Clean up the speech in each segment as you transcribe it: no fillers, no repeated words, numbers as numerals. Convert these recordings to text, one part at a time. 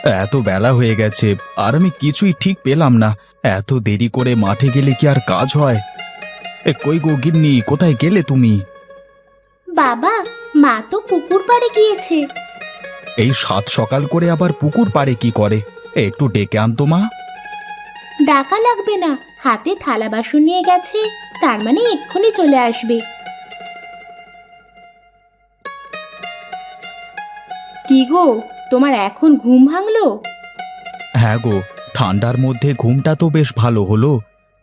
এত বেলা হয়ে গেছে, আর আমি কিছুই ঠিক পেলাম না। এত দেরি করে মাঠে গেলে কি আর কাজ হয়? কই গো গিন্নি, কোথায় গেলে তুমি? বাবা, মা তো পুকুর পাড়ে গিয়েছে। এই সাত সকাল করে আবার পুকুর পাড়ে কি করে? একটু ডেকে আনতো মা। ডাকা লাগবে না, হাতে থালা বাসন নিয়ে গেছে, তার মানে এক্ষুনি চলে আসবে। কি গো, তোমার এখন ঘুম ভাঙলো? হ্যাঁ গো, ঠান্ডার মধ্যে ঘুমটা তো বেশ ভালো হলো,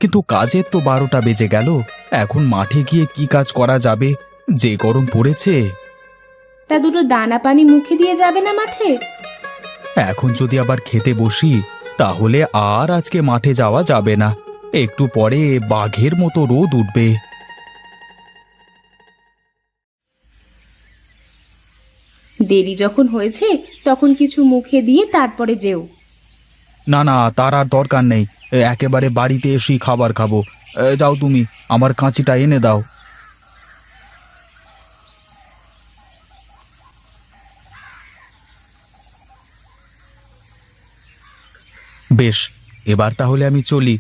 কিন্তু কাজের তো 12টা বেজে গেল। এখন মাঠে গিয়ে কি কাজ করা যাবে, যে গরম পড়েছে। তা দুটো দানা পানি মুখে দিয়ে যাবে না মাঠে? এখন যদি আবার খেতে বসি, তাহলে আর আজকে মাঠে যাওয়া যাবে না। একটু পরে বাঘের মতো রোদ উঠবে। দেরি যখন হয়েছে তখন কিছু মুখে দিয়ে তারপরে যেও। না না, তার আর দরকার নেই। একেবারে বাড়িতে এসেই খাবার খাবো। যাও তুমি, আমার কাঁচিটা এনে দাও। বেশ, এবার তাহলে আমি চলি।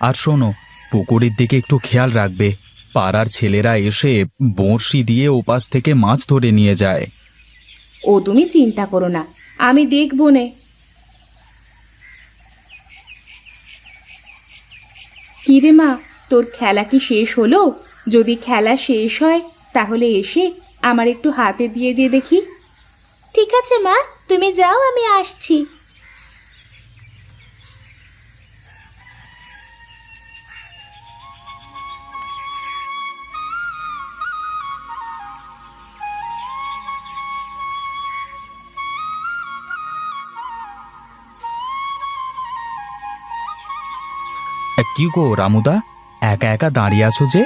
আর শোনো, পুকুরের দিকে একটু খেয়াল রাখবে। পাড়ার ছেলেরা এসে বঁড়শি দিয়ে ওপাশ থেকে মাছ ধরে নিয়ে যায়। ও তুমি চিন্তা করো না, আমি দেখবো নে। কি রে মা, তোর খেলা কি শেষ হলো? যদি খেলা শেষ হয় তাহলে এসে আমার একটু হাতে দিয়ে দিয়ে দেখি। ঠিক আছে মা, তুমি যাও, আমি আসছি। কি গো রামুদা, একা একা দাঁড়িয়ে আছো যে?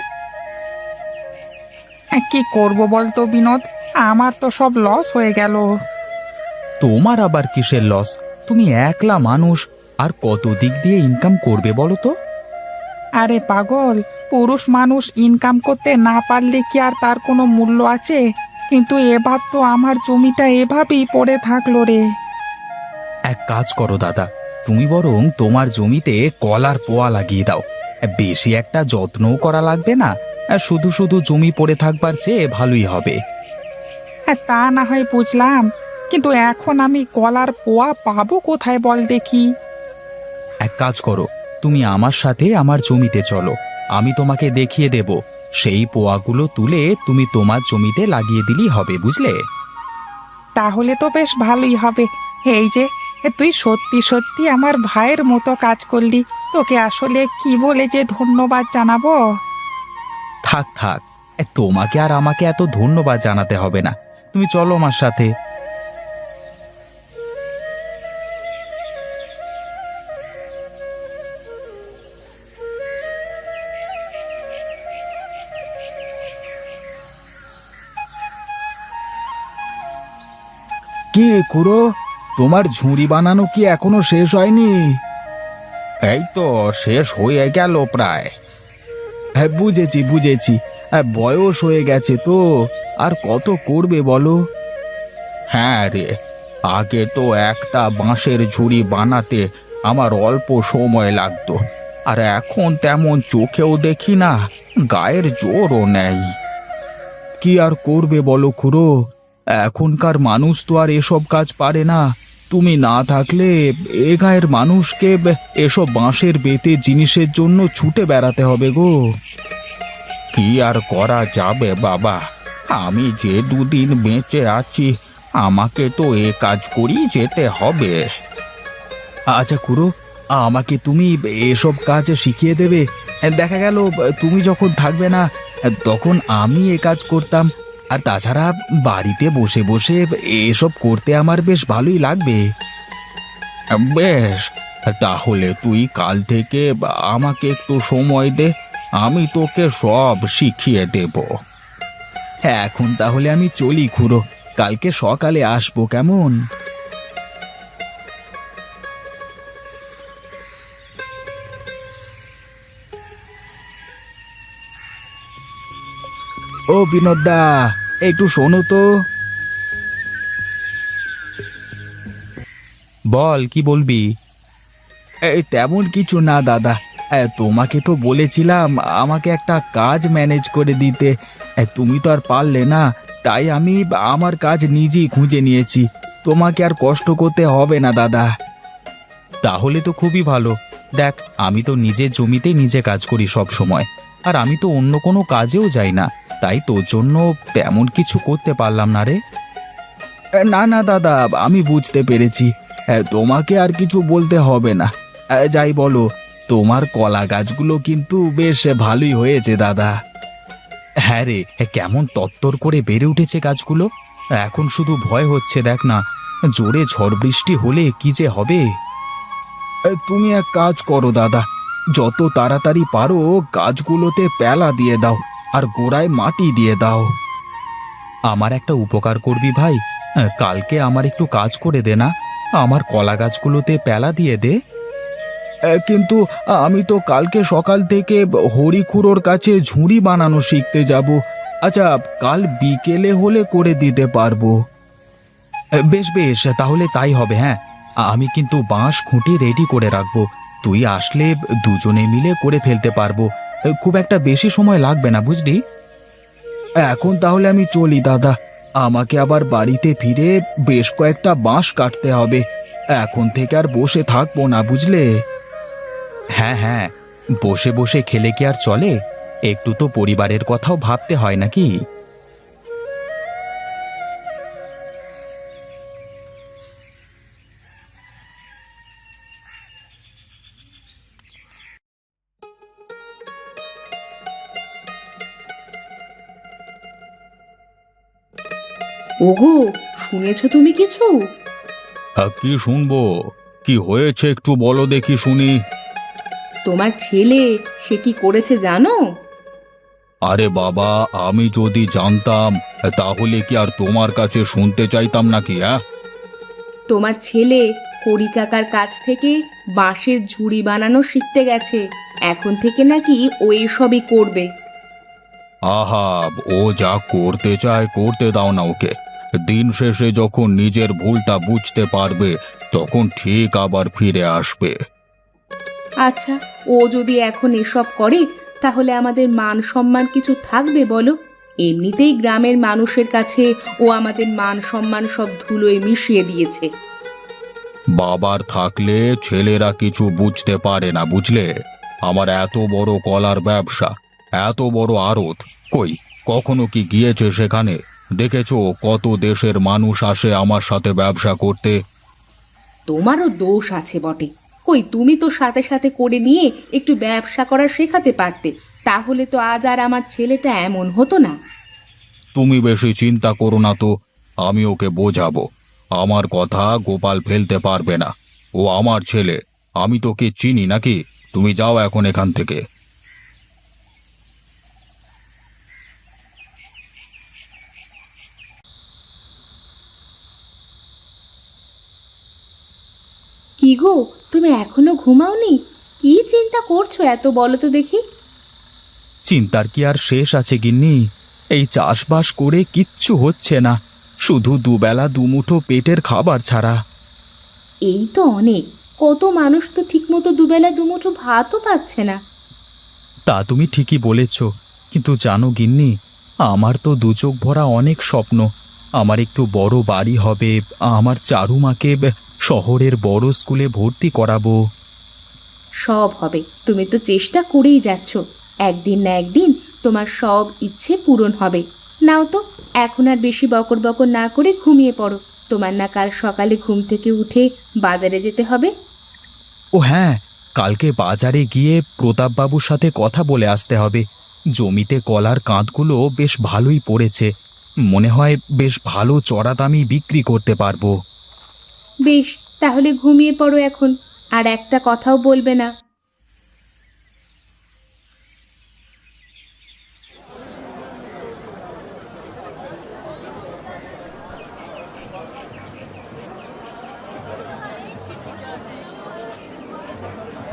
কি করব বলতো বিনোদ, আমার তো সব লস হয়ে গেল। তোমার আবার কিসের লস? তুমি একলা মানুষ, আর কত দিক দিয়ে ইনকাম করবে বলো তো? আরে পাগল, পুরুষ মানুষ ইনকাম করতে না পারলে কি আর তার কোনো মূল্য আছে? কিন্তু এবার তো আমার জমিটা এভাবেই পড়ে থাকলো রে। এক কাজ করো দাদা, তুমি বরং তোমার জমিতে কলার পোয়া লাগিয়ে দাও। বেশি একটা যত্নও করা লাগবে না। শুধু শুধু জমি পড়ে থাকবার চেয়ে ভালোই হবে। হ্যাঁ, তা না হয় বুঝলাম, কিন্তু এখন আমি কলার পোয়া পাবো কোথায় বল দেখি? এক কাজ করো, তুমি আমার সাথে আমার জমিতে চলো। আমি তোমাকে দেখিয়ে দেব। সেই পোয়াগুলো তুলে তুমি তোমার জমিতে লাগিয়ে দিলেই হবে, বুঝলে? তাহলে তো বেশ ভালোই হবে। এই যে, তুই সত্যি সত্যি আমার ভাইয়ের মতো কাজ করলি। তোকে আসলে কি বলে যে ধন্যবাদ জানাবো। থাক থাক, তোমাকে আর আমাকে এত ধন্যবাদ জানাতে হবে না। তুমি চলো আমার সাথে। কি খুড়ো, তোমার ঝুড়ি বানানো কি এখনো শেষ হয়নি? এই তো শেষ হয়ে গেল প্রায়। হ্যাঁ, বুঝেছি বুঝেছি। বয়স হয়ে গেছে তো, আর কত করবে বলো? হ্যাঁ রে, আগে তো একটা বাঁশের ঝুড়ি বানাতে আমার অল্প সময় লাগতো, আর এখন তেমন চোখেও দেখি না, গায়ের জোরও নেই। কি আর করবে বলো খুড়ো, এখনকার মানুষ তো আর এসব কাজ পারে না। তুমি না থাকলে এ গায়ের মানুষকে এসব বাঁশের বেতের জিনিসের জন্য ছুটে বেড়াতে হবে গো। কি আর করা যাবে বাবা, আমি যে দুদিন বেঁচে আছি, আমাকে তো এ কাজ করেই যেতে হবে। আচ্ছা খুড়ো, আমাকে তুমি এসব কাজ শিখিয়ে দেবে? দেখা গেল তুমি যখন থাকবে না, তখন আমি এ কাজ করতাম। আর তাছাড়া বাড়িতে বসে বসে এসব করতে আমার বেশ ভালোই লাগবে। বেশ, তাহলে তুই কাল থেকে আমাকে একটু সময় দে, আমি তোকে সব শিখিয়ে দেব। হ্যাঁ, এখন তাহলে আমি চলি খুড়ো, কালকে সকালে আসবো, কেমন? ও বিনোদদা, একটু শোনো তো। বল কি বলবি? এই তেমন কিছু না দাদা, তোমাকে তো বলেছিলাম আমাকে একটা কাজ ম্যানেজ করে দিতে। তুমি তো আর পারলে না, তাই আমি আমার কাজ নিজেই খুঁজে নিয়েছি। তোমাকে আর কষ্ট করতে হবে না দাদা। তাহলে তো খুবই ভালো। দেখ, আমি তো নিজের জমিতে নিজে কাজ করি সব সময়, আর আমি তো অন্য কোনো কাজেও যাই না, তাই তোর জন্য তেমন কিছু করতে পারলাম না রে। না না দাদা, আমি বুঝতে পেরেছি, তোমাকে আর কিছু বলতে হবে না। যাই বলো, তোমার কলা গাছগুলো কিন্তু বেশ ভালোই হয়েছে দাদা। হ্যাঁ রে, কেমন তত্তর করে বেড়ে উঠেছে গাছগুলো। এখন শুধু ভয় হচ্ছে, দেখ না, জোরে ঝড় বৃষ্টি হলে কি যে হবে। তুমি এক কাজ করো দাদা, যত তাড়াতাড়ি পারো গাছগুলোতে প্যালা দিয়ে দাও আর গোড়ায় মাটি দিয়ে দাও। আমার একটা উপকার করবি ভাই, কালকে আমার একটু কাজ করে দে না, আমার কলা গাছগুলোতে প্যালা দিয়ে দে। কিন্তু আমি তো কালকে সকাল থেকে হরিখুড়োর কাছে ঝুড়ি বানানো শিখতে যাব। আচ্ছা, কাল বিকেলে হলে করে দিতে পারবো। বেশ বেশ, তাহলে তাই হবে। হ্যাঁ, আমি কিন্তু বাঁশ খুঁটি রেডি করে রাখবো, তুই আসলে দুজনে মিলে করে ফেলতে পারবো। খুব একটা বেশি সময় লাগবে না, বুঝলি? এখন তাহলে আমি চলি দাদা, আমাকে আবার বাড়িতে ফিরে বেশ কয়েকটা বাঁশ কাটতে হবে। এখন থেকে আর বসে থাকবো না, বুঝলে? হ্যাঁ হ্যাঁ, বসে বসে খেলে কি আর চলে? একটু তো পরিবারের কথাও ভাবতে হয় নাকি? ওগো, শুনেছো তুমি কিছু? কি শুনবো? কি হয়েছে একটু বলো দেখি শুনি। তোমার ছেলে সে কি করেছে জানো? আরে বাবা, আমি যদি জানতাম তাহলে কি আর তোমার কাছে শুনতে চাইতাম নাকি? তোমার ছেলে হরি কাকার কাছ থেকে বাঁশের ঝুড়ি বানানো শিখতে গেছে। এখন থেকে নাকি ও এসবই করবে। আহা, ও যা করতে চায় করতে দাও না ওকে। দিন শেষে যখন নিজের ভুলটা বুঝতে পারবে তখন ঠিক আবার ফিরে আসবে। আচ্ছা, ও যদি এখন এসব করে তাহলে আমাদের মান সম্মান কিছু থাকবে বলো? এমনিতেই গ্রামের মানুষের কাছে ও আমাদের মান সম্মান সব ধুলোয় মিশিয়ে দিয়েছে। বাবার থাকলে ছেলেরা কিছু বুঝতে পারে না, বুঝলে? আমার এত বড় কলার ব্যবসা, এত বড় আড়ত, কই কখনো কি গিয়েছে সেখানে? দেখেছো কত দেশের মানুষ আসে আমার সাথে ব্যবসা করতে? তোমারও দোষ আছে বটে। কই, তুমি তো সাথে সাথে করে নিয়ে একটু ব্যবসা করা শেখাতে পারতে, তাহলে তো আজ আর আমার ছেলেটা এমন হতো না। তুমি বেশি চিন্তা করো না তো, আমি ওকে বোঝাবো। আমার কথা গোপাল ফেলতে পারবে না, ও আমার ছেলে। আমি তোকে চিনি নাকি? তুমি যাও এখন এখান থেকে। কি গো, তুমি এখনো ঘুমাওনি? কি চিন্তা করছো এত, বলো তো দেখি। চিন্তার কি আর শেষ আছে গিন্নি? এই চাষবাস করে কিচ্ছু হচ্ছে না, শুধু দুবেলা দুমুঠো পেটের খাবার ছাড়া। এই তো অনেক, কত মানুষ তো ঠিকমতো দুবেলা দুমুঠো ভাতও পাচ্ছে না। তা তুমি ঠিকই বলেছ, কিন্তু জানো গিন্নি, আমার তো দু চোখ ভরা অনেক স্বপ্ন। আমার একটু বড় বাড়ি হবে, আমার চারুমাকে শহরের বড় স্কুলে ভর্তি করাবো। সব হবে, তুমি তো চেষ্টা করেই যাচ্ছ। একদিন না একদিন তোমার সব ইচ্ছে পূরণ হবে। নাও তো, এখন আর বেশি বকর বকর না করে ঘুমিয়ে পড়ো। তোমার না কাল সকালে ঘুম থেকে উঠে বাজারে যেতে হবে। ও হ্যাঁ, কালকে বাজারে গিয়ে প্রতাপবাবুর সাথে কথা বলে আসতে হবে। জমিতে কলার কাঁধগুলো বেশ ভালোই পড়েছে, মনে হয় বেশ ভালো চড়া দামই বিক্রি করতে পারবো। বেশ, তাহলে ঘুমিয়ে পড়ো এখন, আর একটা কথাও বলবে না।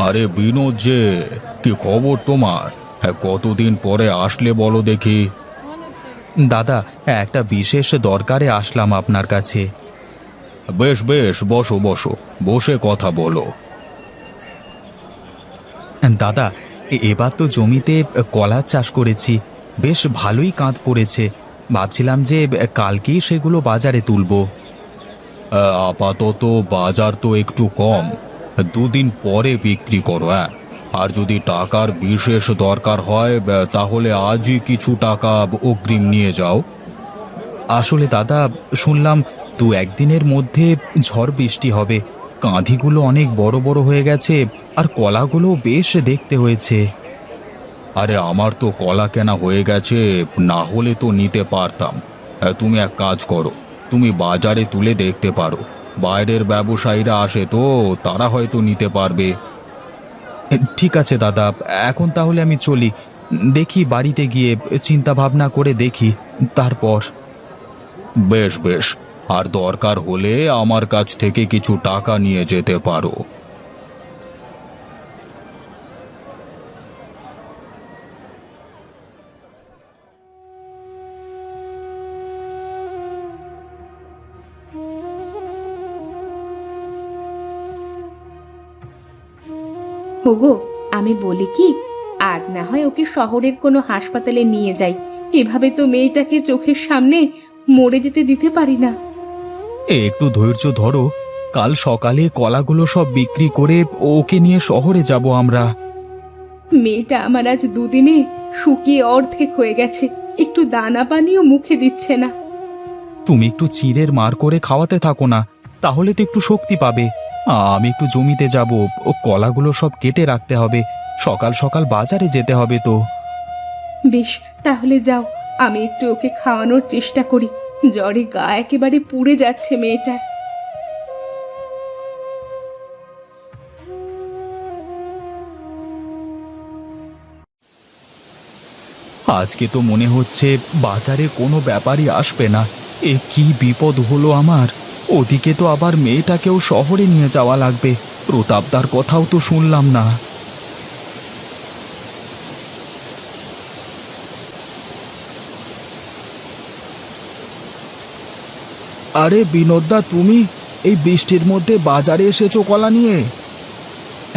আরে বিনোদ যে, কি খবর তোমার? কতদিন পরে আসলে বলো দেখি। দাদা, একটা বিশেষ দরকারে আসলাম আপনার কাছে। বেশ বেশ, বসো বসো, বসে কথা বলো। দাদা, এবার তো জমিতে কলার চাষ করেছি, বেশ ভালোই কাঁধ পড়েছে। ভাবছিলাম যে কালকেই সেগুলো বাজারে তুলবো। আপাতত বাজার তো একটু কম, দুদিন পরে বিক্রি করো। আর যদি টাকার বিশেষ দরকার হয় তাহলে আজই কিছু টাকা অগ্রিম নিয়ে যাও। আসলে দাদা, শুনলাম 2-1 দিনের মধ্যে ঝড় বৃষ্টি হবে, কাঁধিগুলো অনেক বড় বড় হয়ে গেছে, আর কলাগুলো বেশ দেখতে হয়েছে। আরে আমার তো কলা কেনা হয়ে গেছে, না হলে তো নিতে পারতাম। তুমি এক কাজ করো, তুমি বাজারে তুলে দেখতে পারো, বাইরের ব্যবসায়ীরা আসে তো, তারা হয়তো নিতে পারবে। ঠিক আছে দাদা, এখন তাহলে আমি চলি। দেখি বাড়িতে গিয়ে চিন্তা ভাবনা করে দেখি তারপর। বেশ বেশ, আর দরকার হলে আমার কাছ থেকে কিছু টাকা নিয়ে যেতে পারো। ওগো, আমি বলি কি, আজ না হয় ওকে শহরের কোনো হাসপাতালে নিয়ে যাই। এভাবে তো মেয়েটাকে চোখের সামনে মরে যেতে দিতে পারি না। একটু ধৈর্য ধরো, কাল সকালে কলাগুলো সব বিক্রি করে ওকে নিয়ে শহরে যাব আমরা। মেয়েটা আমার আজ দুদিনে শুকিয়ে অর্ধেক হয়ে গেছে, একটু দানা পানিও মুখে দিচ্ছে না। তুমি একটু চিড়ের মার করে খাওয়াতে থাকো না, তাহলে তো একটু শক্তি পাবে। আমি একটু জমিতে যাব, ও কলাগুলো সব কেটে রাখতে হবে, সকাল সকাল বাজারে যেতে হবে তো। বেশ, তাহলে যাও, আমি একটু ওকে খাওয়ানোর চেষ্টা করি। জ্বরে গা একেবারে পুড়ে যাচ্ছে মেয়েটার। আজকে তো মনে হচ্ছে বাজারে কোনো ব্যাপারই আসবে না। এ কি বিপদ হলো আমার! ওদিকে তো আবার মেয়েটাকেও শহরে নিয়ে যাওয়া লাগবে, প্রতাপদার কথাও তো শুনলাম না। আরে বিনোদদা, তুমি এই বৃষ্টির মধ্যে বাজারে এসেছো কলা নিয়ে?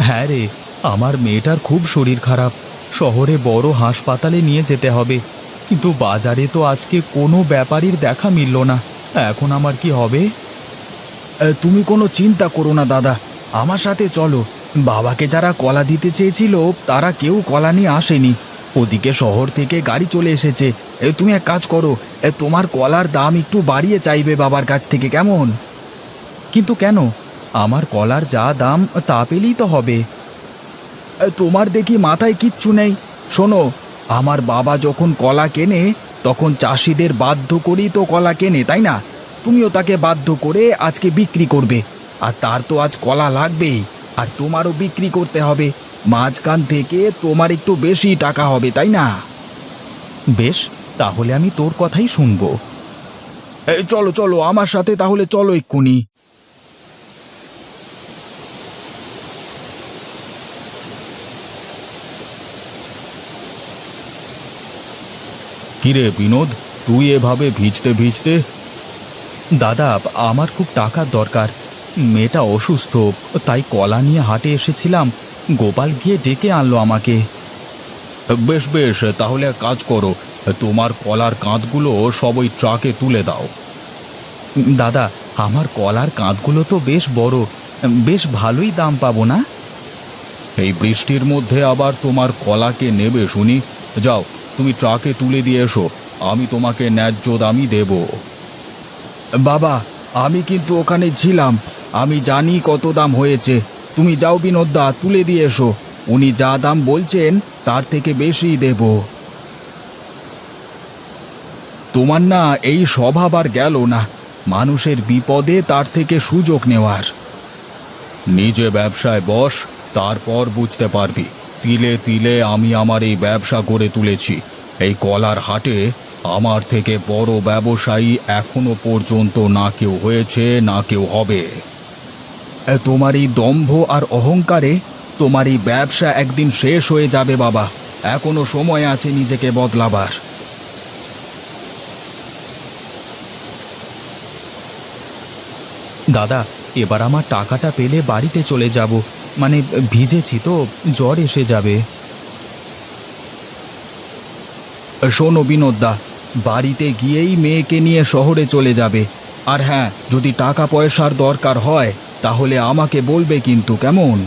হ্যাঁ রে, আমার মেয়েটার খুব শরীর খারাপ, শহরে বড় হাসপাতালে নিয়ে যেতে হবে, কিন্তু বাজারে তো আজকে কোনো ব্যাপারীর দেখা মিলল না। এখন আমার কি হবে? তুমি কোনো চিন্তা করো না দাদা, আমার সাথে চলো। বাবাকে যারা কলা দিতে চেয়েছিল তারা কেউ কলা নিয়ে আসেনি, ওদিকে শহর থেকে গাড়ি চলে এসেছে। তুমি এক কাজ করো, তোমার কলার দাম একটু বাড়িয়ে চাইবে বাবার কাছ থেকে, কেমন? কিন্তু কেন? আমার কলার যা দাম তা পেলেই তো হবে। তোমার দেখি মাথায় কিচ্ছু নেই। শোনো, আমার বাবা যখন কলা কেনে তখন চাষিদের বাধ্য করেই তো কলা কেনে, তাই না? তুমিও তাকে বাধ্য করে আজকে বিক্রি করবে, আর তার তো আজ কলা লাগবেই, আর তোমারও বিক্রি করতে হবে। মাঝখান থেকে তোমার একটু বেশি টাকা হবে, তাই না? বেশ, তাহলে আমি তোর কথাই শুনবো। চলো চলো আমার সাথে, তাহলে চলো এক্ষুনি। কিরে বিনোদ, তুই এভাবে ভিজতে ভিজতে? দাদা, আমার খুব টাকার দরকার, মেয়েটা অসুস্থ, তাই কলা নিয়ে হাটে এসেছিলাম, গোপাল গিয়ে ডেকে আনলো আমাকে। বেশ বেশ, তাহলে এক কাজ করো, তোমার কলার কাঁধগুলো সব ওই ট্রাকে তুলে দাও। দাদা, আমার কলার কাঁধগুলো তো বেশ বড়, বেশ ভালোই দাম পাবো না? এই বৃষ্টির মধ্যে আবার তোমার কলাকে নেবে শুনি? যাও, তুমি ট্রাকে তুলে দিয়ে এসো, আমি তোমাকে ন্যায্য দামই দেব। বাবা, আমি কিন্তু ওখানে ছিলাম, আমি জানি কত দাম হয়েছে। তুমি যাও বিনোদদা, তুলে দিয়ে এসো, উনি যা দাম বলছেন তার থেকে বেশি দেব। তোমার না এই স্বভাব আর গেল না, মানুষের বিপদে তার থেকে সুযোগ নেওয়ার। নিজে ব্যবসায় বস, তারপর বুঝতে পারবি। তিলে তিলে আমি আমার এই ব্যবসা গড়ে তুলেছি। এই কলার হাটে আমার থেকে বড় ব্যবসায়ী এখনো পর্যন্ত না কেউ হয়েছে, না কেউ হবে। তোমার এই দম্ভ আর অহংকারে তোমার এই ব্যবসা একদিন শেষ হয়ে যাবে বাবা, এখনো সময় আছে নিজেকে বদলাবার। দাদা, এবার আমার টাকাটা পেলে বাড়িতে চলে যাব। মানে ভিজেছি তো, জ্বর এসে যাবে। শোনো বিনোদদা, বাড়িতে গিয়েই মেয়েকে নিয়ে শহরে চলে যাবে। আর হ্যাঁ, যদি টাকা পয়সার দরকার হয় তাহলে আমাকে বলবে কিন্তু, কেমন?